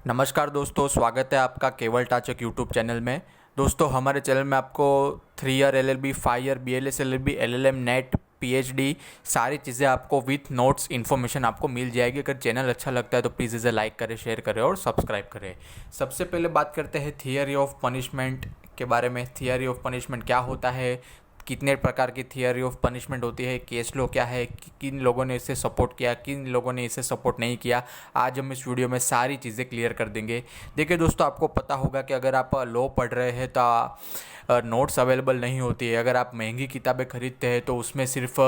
नमस्कार दोस्तों, स्वागत है आपका केवल टाचक यूट्यूब चैनल में। दोस्तों, हमारे चैनल में आपको 3 year LLB, 5 year BLS LLB, LLM, net, PhD सारी चीज़ें आपको विथ नोट्स इन्फॉर्मेशन आपको मिल जाएगी। अगर चैनल अच्छा लगता है तो प्लीज़ इसे लाइक करें, शेयर करें और सब्सक्राइब करें। सबसे पहले बात करते हैं थियरी ऑफ पनिशमेंट के बारे में। थियरी ऑफ पनिशमेंट क्या होता है, कितने प्रकार की थियरी ऑफ पनिशमेंट होती है, केस लॉ क्या है, किन लोगों ने इसे सपोर्ट किया, किन लोगों ने इसे सपोर्ट नहीं किया, आज हम इस वीडियो में सारी चीज़ें क्लियर कर देंगे। देखिए दोस्तों, आपको पता होगा कि अगर आप लॉ पढ़ रहे हैं तो नोट्स अवेलेबल नहीं होती है। अगर आप महंगी किताबें खरीदते हैं तो उसमें सिर्फ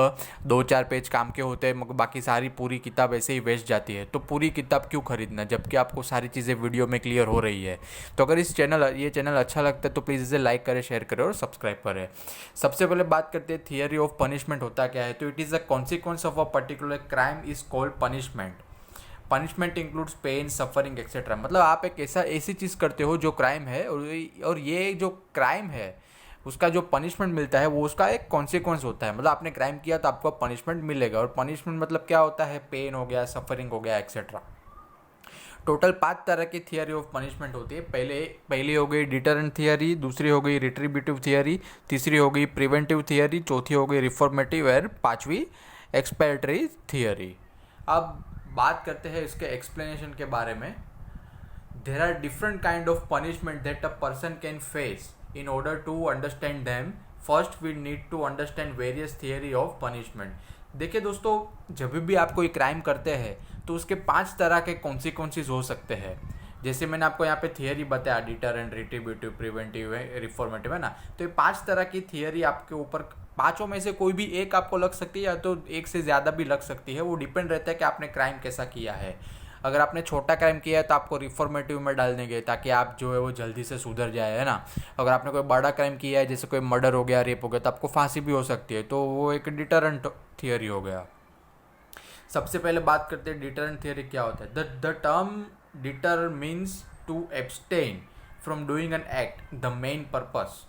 2-4 पेज काम के होते हैं, मगर बाकी सारी पूरी किताब ऐसे ही वेस्ट जाती है। तो पूरी किताब क्यों खरीदना जबकि आपको सारी चीज़ें वीडियो में क्लियर हो रही है। तो अगर ये चैनल अच्छा लगता है तो प्लीज़ इसे लाइक करें, शेयर करें और सब्सक्राइब करें। सबसे पहले बात करते हैं थियरी ऑफ पनिशमेंट होता क्या है। तो it is a consequence of a particular crime is called punishment. Punishment includes pain, suffering etcetera. मतलब आप एक ऐसी चीज़ करते हो जो क्राइम है, और ये जो क्राइम है उसका जो पनिशमेंट मिलता है वो उसका एक कॉन्सिक्वेंस होता है। मतलब आपने क्राइम किया तो आपको पनिशमेंट मिलेगा, और पनिशमेंट मतलब क्या होता है, पेन हो गया, सफरिंग हो गया एक्सेट्रा। टोटल 5 तरह की थियरी ऑफ पनिशमेंट होती है। पहली हो गई डिटरेंट थियरी, दूसरी हो गई रिट्रीब्यूटिव थियरी, तीसरी हो गई प्रिवेंटिव थियरी, चौथी हो गई रिफॉर्मेटिव और पांचवी एक्सपायरेटरी थियरी। अब बात करते हैं इसके एक्सप्लेनेशन के बारे में। There are different kind of punishment that a person can face. In order to understand them, first we need to understand various theory of punishment. देखिए दोस्तों, जब भी आप कोई क्राइम करते हैं तो उसके 5 तरह के कॉन्सिक्वेंसेस हो सकते हैं। जैसे मैंने आपको यहाँ पे थियरी बताया, डिटरेंट, रिट्रीब्यूटिव, प्रिवेंटिव, रिफॉर्मेटिव, है ना। तो ये 5 तरह की थियरी आपके ऊपर, पांचों में से कोई भी एक आपको लग सकती है या तो एक से ज़्यादा भी लग सकती है। वो डिपेंड रहता है कि आपने क्राइम कैसा किया है। अगर आपने छोटा क्राइम किया है तो आपको रिफॉर्मेटिव में डाल देंगे ताकि आप जो है वो जल्दी से सुधर जाए, है ना। अगर आपने कोई बड़ा क्राइम किया है, जैसे कोई मर्डर हो गया, रेप हो गया, तो आपको फांसी भी हो सकती है, तो वो एक डिटरेंट थियरी हो गया। सबसे पहले बात करते हैं डिटरेंट थियरी क्या होता है। The term deter means to abstain from doing an act, the main purpose.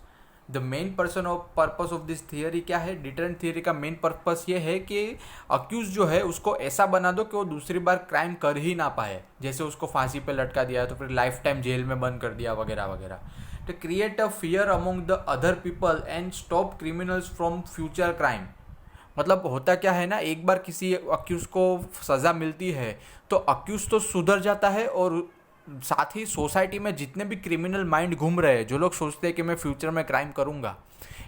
The main purpose of this theory क्या है, डिटरेंट थियरी का मेन पर्पस ये है कि अक्यूज जो है उसको ऐसा बना दो कि वो दूसरी बार क्राइम कर ही ना पाए। जैसे उसको फांसी पे लटका दिया तो फिर लाइफ टाइम जेल में बंद कर दिया वगैरह वगैरह। To create a fear among the other people and stop criminals from future crime. मतलब होता क्या है ना, एक बार किसी अक्यूज को सज़ा मिलती है तो अक्यूज तो सुधर जाता है, और साथ ही सोसाइटी में जितने भी क्रिमिनल माइंड घूम रहे हैं, जो लोग सोचते हैं कि मैं फ्यूचर में क्राइम करूंगा,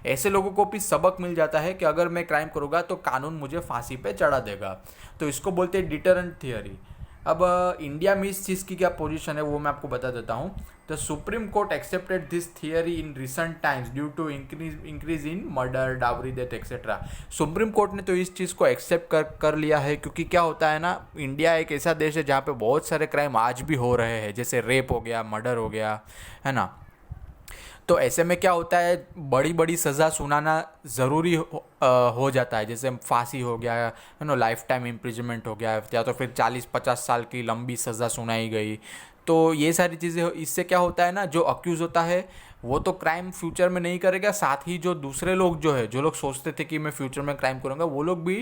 ऐसे लोगों को भी सबक मिल जाता है कि अगर मैं क्राइम करूंगा तो कानून मुझे फांसी पे चढ़ा देगा। तो इसको बोलते हैं डिटरेंट थियरी। अब इंडिया में इस चीज़ की क्या पोजीशन है वो मैं आपको बता देता हूँ। The supreme court accepted this theory in recent times due to increase in murder, dowry, death etcetera. Supreme court ने तो इस चीज़ को एक्सेप्ट कर लिया है, क्योंकि क्या होता है ना, इंडिया एक ऐसा देश है जहाँ पे बहुत सारे क्राइम आज भी हो रहे हैं, जैसे रेप हो गया, मर्डर हो गया, है ना। तो ऐसे में क्या होता है, बड़ी बड़ी सज़ा सुनाना ज़रूरी हो जाता है। जैसे फांसी हो गया, लाइफ टाइम इम्प्रिजनमेंट हो गया, या तो फिर 40-50 साल की लंबी सज़ा सुनाई गई। तो ये सारी चीज़ें, इससे क्या होता है ना, जो अक्यूज़ होता है वो तो क्राइम फ्यूचर में नहीं करेगा, साथ ही जो दूसरे लोग जो लोग सोचते थे कि मैं फ्यूचर में क्राइम करूँगा, वो लोग भी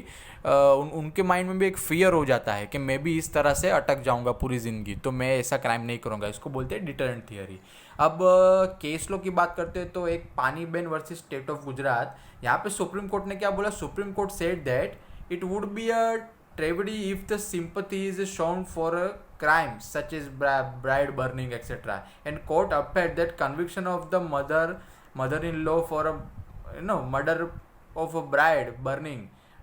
उनके माइंड में भी एक फियर हो जाता है कि मैं भी इस तरह से अटक जाऊँगा पूरी ज़िंदगी, तो मैं ऐसा क्राइम नहीं करूँगा। इसको बोलते हैं डिटरेंट थियरी। अब केस लॉ की बात करते हैं तो एक पानीबेन वर्सेस स्टेट ऑफ गुजरात। यहाँ पे सुप्रीम कोर्ट ने क्या बोला, supreme court said that it would be a tragedy if the sympathy is shown for a crime such as bride burning etc, and court upheld that conviction of the mother-in-law for a murder of a bride burning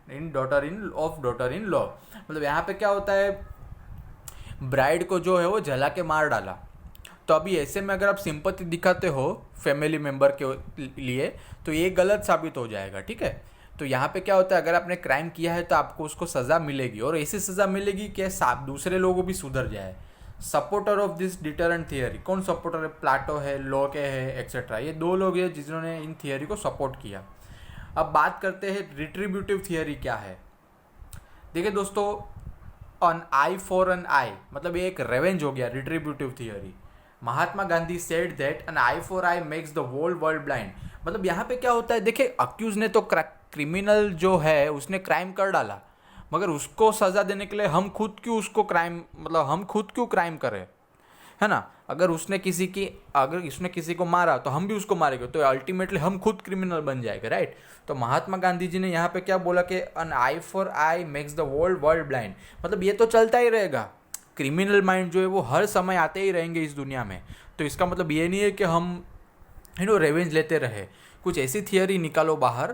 in daughter-in-law। मतलब यहाँ पे क्या होता है, bride को जो है वो जला के मार डाला। तो अभी ऐसे में अगर आप सिंपैथी दिखाते हो फैमिली मेम्बर के लिए तो ये गलत साबित हो जाएगा, ठीक है। तो यहाँ पे क्या होता है, अगर आपने क्राइम किया है तो आपको उसको सज़ा मिलेगी, और ऐसी सज़ा मिलेगी कि दूसरे लोगों भी सुधर जाए। Supporter of this deterrent theory, कौन सपोर्टर है, प्लाटो है, लॉके है एक्सेट्रा। ये 2 लोग हैं जिन्होंने इन थियरी को सपोर्ट किया। अब बात करते हैं रिट्रीब्यूटिव थियरी क्या है। देखिए दोस्तों, ऑन आई फॉर एन आई, मतलब ये एक रेवेंज हो गया रिट्रीब्यूटिव theory. Mahatma Gandhi said that N eye for eye makes the whole world blind. मतलब यहाँ पे क्या होता है, देखिए अक्यूज ने तो क्रिमिनल जो है उसने क्राइम कर डाला, मगर उसको सज़ा देने के लिए हम खुद क्यों क्राइम करें। है ना। अगर उसने किसी को मारा तो हम भी उसको मारेंगे, तो अल्टीमेटली हम खुद क्रिमिनल बन जाएंगे, राइट। तो महात्मा गांधी जी ने यहाँ पे क्या बोला कि an eye for eye makes the world blind, मतलब ये तो चलता ही रहेगा। क्रिमिनल माइंड जो है वो हर समय आते ही रहेंगे इस दुनिया में। तो इसका मतलब ये नहीं है कि हम रेवेंज लेते रहे। कुछ ऐसी थियरी निकालो बाहर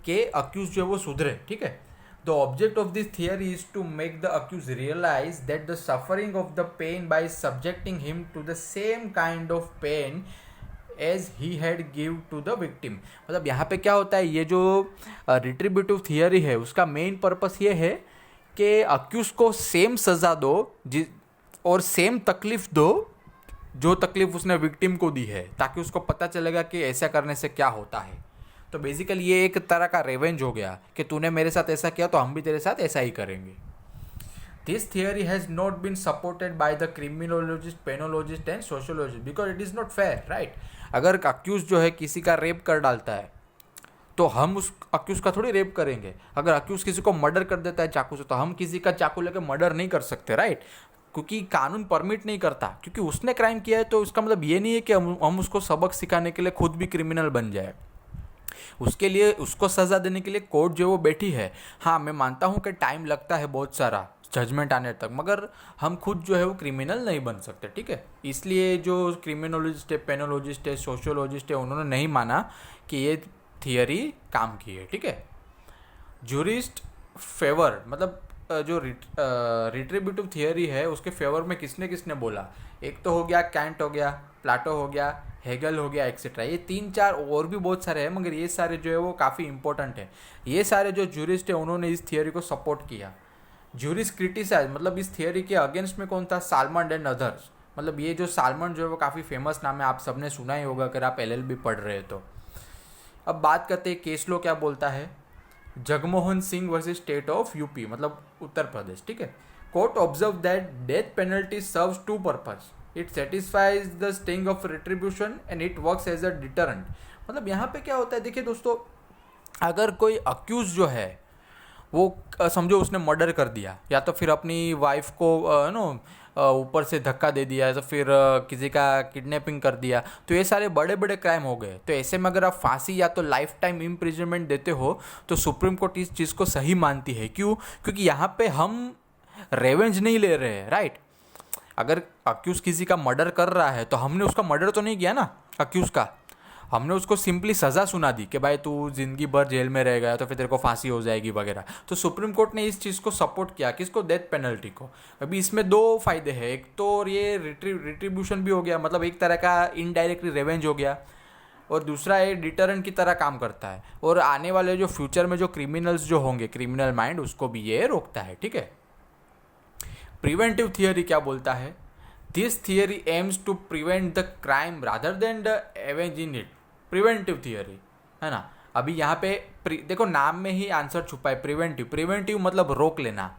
के अक्यूज जो है वो सुधरे, ठीक है। The object of this theory is to make the accuse realise that the suffering of the pain by subjecting him to the same kind of pain as he had give to the victim. मतलब यहाँ पे क्या होता है, ये जो रिट्रीब्यूटिव theory है उसका मेन पर्पस ये है कि अक्यूज को सेम सज़ा दो और सेम तकलीफ दो जो तकलीफ उसने विक्टिम को दी है, ताकि उसको पता चलेगा कि ऐसा करने से क्या होता है। तो बेसिकली ये एक तरह का रेवेंज हो गया कि तूने मेरे साथ ऐसा किया तो हम भी तेरे साथ ऐसा ही करेंगे। This theory has not been supported by the criminologist, penologist and sociologist because it is not fair, right. अगर अक्यूज जो है किसी का रेप कर डालता है तो हम उस अक्यूज का थोड़ी रेप करेंगे। अगर अक्यूज किसी को मर्डर कर देता है चाकू से तो हम किसी का चाकू लेकर मर्डर नहीं कर सकते, राइट, क्योंकि कानून परमिट नहीं करता। क्योंकि उसने क्राइम किया है तो इसका मतलब ये नहीं है कि हम उसको सबक सिखाने के लिए खुद भी क्रिमिनल बन जाए। उसके लिए उसको सज़ा देने के लिए कोर्ट जो वो बैठी है। हाँ, मैं मानता हूँ कि टाइम लगता है बहुत सारा जजमेंट आने तक, मगर हम खुद जो है वो क्रिमिनल नहीं बन सकते, ठीक है। इसलिए जो क्रिमिनोलॉजिस्ट है, पेनोलॉजिस्ट है, सोशियोलॉजिस्ट है, उन्होंने नहीं माना कि ये थियरी काम की है, ठीक है। जूरिस्ट फेवर, मतलब जो रिट्रीब्यूटिव थियरी है उसके फेवर में किसने किसने बोला, एक तो हो गया कैंट, हो गया प्लाटो, हो गया हेगल, हो गया एक्सेट्रा। ये 3-4 और भी बहुत सारे हैं, मगर ये सारे जो है वो काफ़ी इंपॉर्टेंट है। ये सारे जो जूरिस्ट है उन्होंने इस थियरी को सपोर्ट किया। जूरिस्ट क्रिटिसाइज, मतलब इस थियरी के अगेंस्ट में कौन था, सालमन एंड अदर्स। मतलब ये जो सालमन जो है वो काफ़ी फेमस नाम है, आप सबने सुना ही होगा अगर आप LLB पढ़ रहे हैं तो। अब बात करते हैं केस लॉ क्या बोलता है। Jagmohan Singh versus state of UP, मतलब उत्तर प्रदेश, ठीक है। Court observe that death penalty serves two purpose, it satisfies the sting of retribution and it works as a deterrent. मतलब यहाँ पे क्या होता है, देखिए दोस्तों, अगर कोई अक्यूज जो है वो समझो उसने मर्डर कर दिया, या तो फिर अपनी वाइफ को ऊपर से धक्का दे दिया, या तो फिर किसी का किडनैपिंग कर दिया, तो ये सारे बड़े बड़े क्राइम हो गए। तो ऐसे में अगर आप फांसी या तो लाइफ टाइम इम्प्रिजनमेंट देते हो तो सुप्रीम कोर्ट इस चीज़ को सही मानती है। क्यों? क्योंकि यहाँ पे हम रेवेंज नहीं ले रहे हैं, राइट। अगर अक्यूज किसी का मर्डर कर रहा है तो हमने उसका मर्डर तो नहीं किया ना अक्यूज का, हमने उसको सिंपली सज़ा सुना दी कि भाई तू ज़िंदगी भर जेल में रहेगा तो फिर तेरे को फांसी हो जाएगी वगैरह। तो सुप्रीम कोर्ट ने इस चीज़ को सपोर्ट किया, किसको, डेथ पेनल्टी को। अभी इसमें 2 फायदे हैं, एक तो ये रिट्रीब्यूशन भी हो गया, मतलब एक तरह का इनडायरेक्टली रेवेंज हो गया, और दूसरा ये डिटरेंट की तरह काम करता है, और आने वाले जो फ्यूचर में जो क्रिमिनल्स जो होंगे, क्रिमिनल माइंड, उसको भी ये रोकता है, ठीक है। प्रिवेंटिव थियरी क्या बोलता है, this theory aims to prevent the crime rather than the avenge in it. Preventive theory है ना। अभी यहाँ पे देखो नाम में ही आंसर छुपा है, प्रिवेंटिव। प्रिवेंटिव मतलब रोक लेना,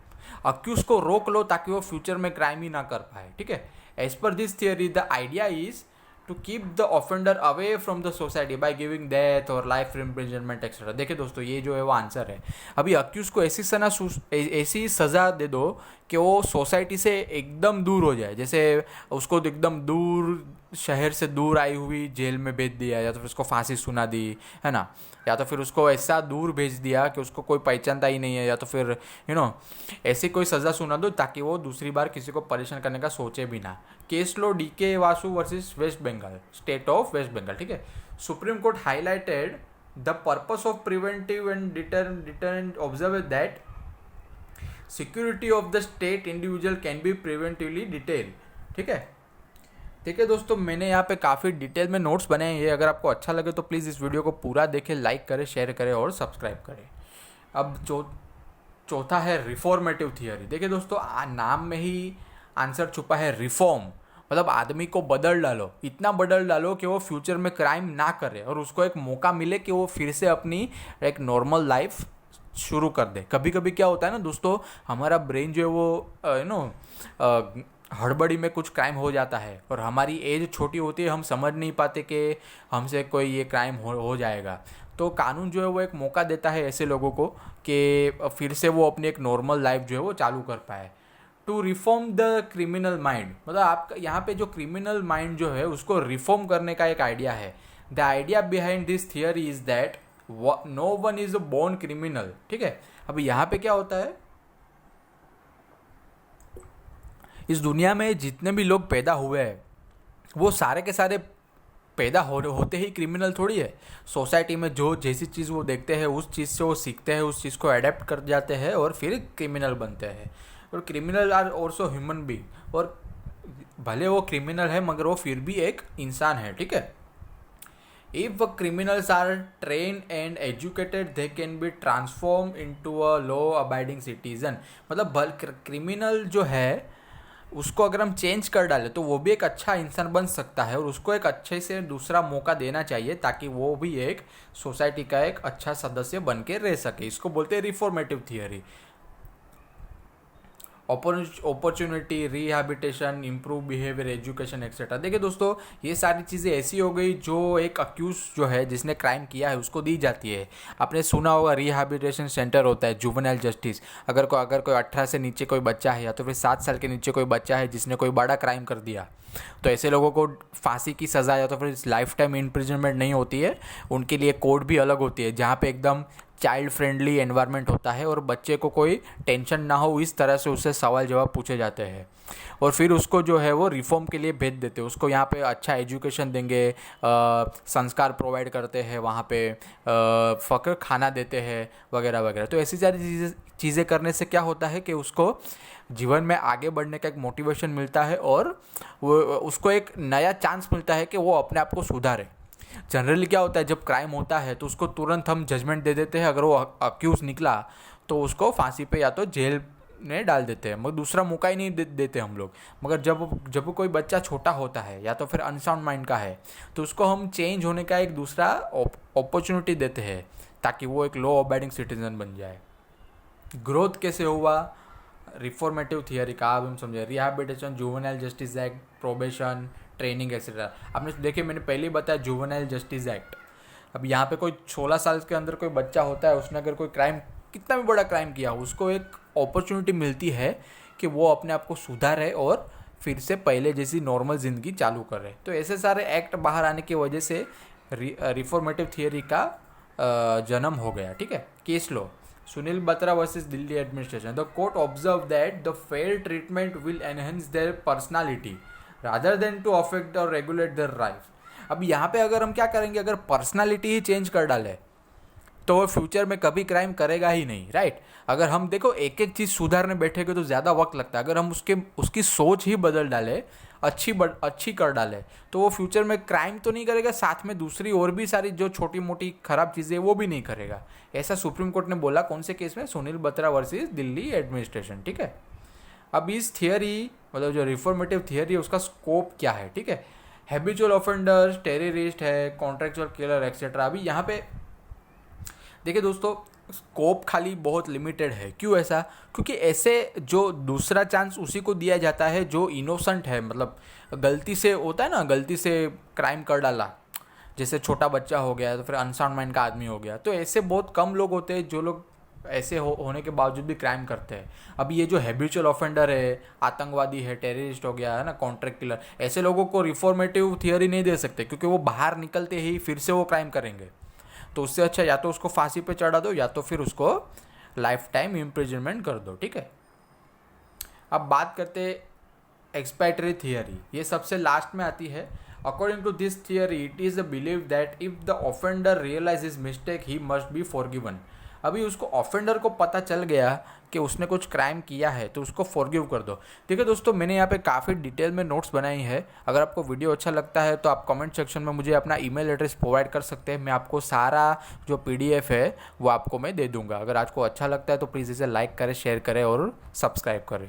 अक्यूज को रोक लो ताकि वो फ्यूचर में क्राइम ही ना कर पाए, ठीक है। As per this theory the idea is to keep the offender away from the society by giving death और लाइफ इम्प्रिजनमेंट एक्सेट्रा। देखिए दोस्तों, ये जो है वो आंसर है। अभी अक्यूज को ऐसी सज़ा दे दो कि वो सोसाइटी से एकदम दूर हो जाए, जैसे उसको एकदम दूर, शहर से दूर आई हुई जेल में भेज दिया, या तो फिर उसको फांसी सुना दी, है ना, या तो फिर उसको ऐसा दूर भेज दिया कि उसको कोई पहचानता ही नहीं है, या तो फिर ऐसी कोई सज़ा सुना दो ताकि वो दूसरी बार किसी को परेशान करने का सोचे भी ना। केस लो DK Basu versus West Bengal, state of West Bengal, ठीक है। Supreme Court highlighted the purpose of preventive and deterrent observe that security of the state individual can be preventively डिटेल, ठीक है। देखिए दोस्तों, मैंने यहाँ पे काफ़ी डिटेल में नोट्स बनाए हैं। अगर आपको अच्छा लगे तो प्लीज़ इस वीडियो को पूरा देखें, लाइक करें, शेयर करें और सब्सक्राइब करें। अब चौथा है रिफॉर्मेटिव थियरी। देखिए दोस्तों, नाम में ही आंसर छुपा है, रिफॉर्म, मतलब आदमी को बदल डालो, इतना बदल डालो कि वो फ्यूचर में क्राइम ना करे और उसको एक मौका मिले कि वो फिर से अपनी एक नॉर्मल लाइफ शुरू कर दे। कभी कभी क्या होता है ना दोस्तों, हमारा ब्रेन जो है वो हड़बड़ी में कुछ क्राइम हो जाता है और हमारी एज छोटी होती है, हम समझ नहीं पाते कि हमसे कोई ये क्राइम हो जाएगा। तो कानून जो है वो एक मौका देता है ऐसे लोगों को कि फिर से वो अपनी एक नॉर्मल लाइफ जो है वो चालू कर पाए। To reform the criminal mind, मतलब आपका यहाँ पे जो क्रिमिनल माइंड जो है उसको रिफॉर्म करने का एक आइडिया है। The idea behind this theory is that no one is a born criminal. ठीक है, अब यहाँ पे क्या होता है, इस दुनिया में जितने भी लोग पैदा हुए हैं वो सारे के सारे पैदा होते ही क्रिमिनल थोड़ी है। सोसाइटी में जो जैसी चीज़ वो देखते हैं उस चीज़ से वो सीखते हैं, उस चीज़ को अडेप्ट कर जाते हैं और फिर क्रिमिनल बनते हैं। और criminal are also human being, और भले वो क्रिमिनल है मगर वो फिर भी एक इंसान है। ठीक है, if criminals are trained and educated they can be transformed into a law abiding citizen। मतलब क्रिमिनल जो है उसको अगर हम चेंज कर डालें तो वो भी एक अच्छा इंसान बन सकता है और उसको एक अच्छे से दूसरा मौका देना चाहिए ताकि वो भी एक सोसाइटी का एक अच्छा सदस्य बन के रह सके। इसको बोलते हैं reformative theory. Opportunity, rehabilitation, improve behaviour, education etcetera. देखिए दोस्तों, ये सारी चीज़ें ऐसी हो गई जो एक अक्यूज जो है जिसने क्राइम किया है उसको दी जाती है। आपने सुना होगा रिहैबिलिटेशन सेंटर होता है, जुवेनाइल जस्टिस। अगर कोई 18 से नीचे कोई बच्चा है या तो फिर 7 साल के नीचे कोई बच्चा है जिसने कोई बड़ा क्राइम कर दिया तो ऐसे लोगों को फांसी की सज़ा या तो फिर लाइफ टाइम इम्प्रिजनमेंट नहीं होती है, उनके लिए कोड भी अलग होती है जहाँ पे एकदम चाइल्ड फ्रेंडली एनवायरनमेंट होता है और बच्चे को कोई टेंशन ना हो इस तरह से उससे सवाल जवाब पूछे जाते हैं और फिर उसको जो है वो रिफॉर्म के लिए भेज देते हैं। उसको यहाँ पे अच्छा एजुकेशन देंगे, संस्कार प्रोवाइड करते हैं, वहाँ पे फ़क्र खाना देते हैं वगैरह वगैरह। तो ऐसी सारी चीज़ें करने से क्या होता है कि उसको जीवन में आगे बढ़ने का एक मोटिवेशन मिलता है और वो उसको एक नया चांस मिलता है कि वो अपने आप को सुधारे। जनरली क्या होता है, जब क्राइम होता है तो उसको तुरंत हम जजमेंट दे देते हैं, अगर वो अक्यूज़ निकला तो उसको फांसी पे या तो जेल में डाल देते हैं, मगर दूसरा मौका ही नहीं देते हम लोग। मगर जब कोई बच्चा छोटा होता है या तो फिर अनसाउंड माइंड का है तो उसको हम चेंज होने का एक दूसरा अपॉर्चुनिटी देते हैं ताकि वो एक लॉ अबाइडिंग सिटीजन बन जाए। ग्रोथ कैसे हुआ रिफॉर्मेटिव थियरी का, अब हम समझे rehabilitation, juvenile justice act, probation, training etcetera. आपने देखिए मैंने पहले ही बताया जुवेनाइल जस्टिस एक्ट। अब यहाँ पे कोई 16 साल के अंदर कोई बच्चा होता है, उसने अगर कोई क्राइम, कितना भी बड़ा क्राइम किया, उसको एक अपॉर्चुनिटी मिलती है कि वो अपने आप को सुधारे और फिर से पहले जैसी नॉर्मल ज़िंदगी चालू करे। तो ऐसे सारे एक्ट बाहर आने की वजह से रिफॉर्मेटिव थियरी का जन्म हो गया। ठीक है, case law, Sunil Batra versus Delhi administration. The court observe that the fair treatment will enhance their personality rather than to affect और रेगुलेट देयर लाइफ। अब यहाँ पे अगर हम क्या करेंगे, अगर पर्सनालिटी ही चेंज कर डाले तो वो फ्यूचर में कभी क्राइम करेगा ही नहीं, राइट। अगर हम देखो एक एक चीज़ सुधारने बैठेंगे तो ज़्यादा वक्त लगता है। अगर हम उसकी सोच ही बदल डाले, अच्छी कर डाले तो वो फ्यूचर में क्राइम तो नहीं करेगा, साथ में दूसरी और भी सारी जो छोटी मोटी खराब चीज़ें वो भी नहीं करेगा। ऐसा सुप्रीम कोर्ट ने बोला, कौन से केस में, सुनील बत्रा वर्सेस दिल्ली एडमिनिस्ट्रेशन। ठीक है, अब इस थियरी मतलब जो रिफॉर्मेटिव थियरी है उसका स्कोप क्या है। ठीक है, हैबिचुअल ऑफेंडर्स, टेररिस्ट है, कॉन्ट्रेक्चुअल किलर एक्सेट्रा। अभी यहाँ पे देखिए दोस्तों, स्कोप खाली बहुत लिमिटेड है। क्यों ऐसा? क्योंकि ऐसे जो दूसरा चांस उसी को दिया जाता है जो इनोसेंट है, मतलब गलती से होता है ना, गलती से क्राइम कर डाला, जैसे छोटा बच्चा हो गया तो फिर अनसाउंड माइंड का आदमी हो गया। तो ऐसे बहुत कम लोग होते हैं जो लोग ऐसे होने के बावजूद भी क्राइम करते हैं। अब ये जो हैबिचुअल ऑफेंडर है, आतंकवादी है, टेररिस्ट हो गया है ना, कॉन्ट्रैक्ट किलर, ऐसे लोगों को रिफॉर्मेटिव थियरी नहीं दे सकते क्योंकि वो बाहर निकलते ही फिर से वो क्राइम करेंगे। तो उससे अच्छा या तो उसको फांसी पे चढ़ा दो या तो फिर उसको लाइफ टाइम इम्प्रिजनमेंट कर दो। ठीक है, अब बात करते एक्सपायटरी थियरी, ये सबसे लास्ट में आती है। According to this theory it is a believe that if the offender realize his mistake he must be forgiven. अभी उसको ऑफेंडर को पता चल गया कि उसने कुछ क्राइम किया है तो उसको फॉरगिव कर दो। देखिए दोस्तों, मैंने यहाँ पे काफ़ी डिटेल में नोट्स बनाई है। अगर आपको वीडियो अच्छा लगता है तो आप कमेंट सेक्शन में मुझे अपना ईमेल एड्रेस प्रोवाइड कर सकते हैं। मैं आपको सारा जो PDF है वो आपको मैं दे दूँगा। अगर आपको अच्छा लगता है तो प्लीज़ इसे लाइक करें, शेयर करें और सब्सक्राइब करें।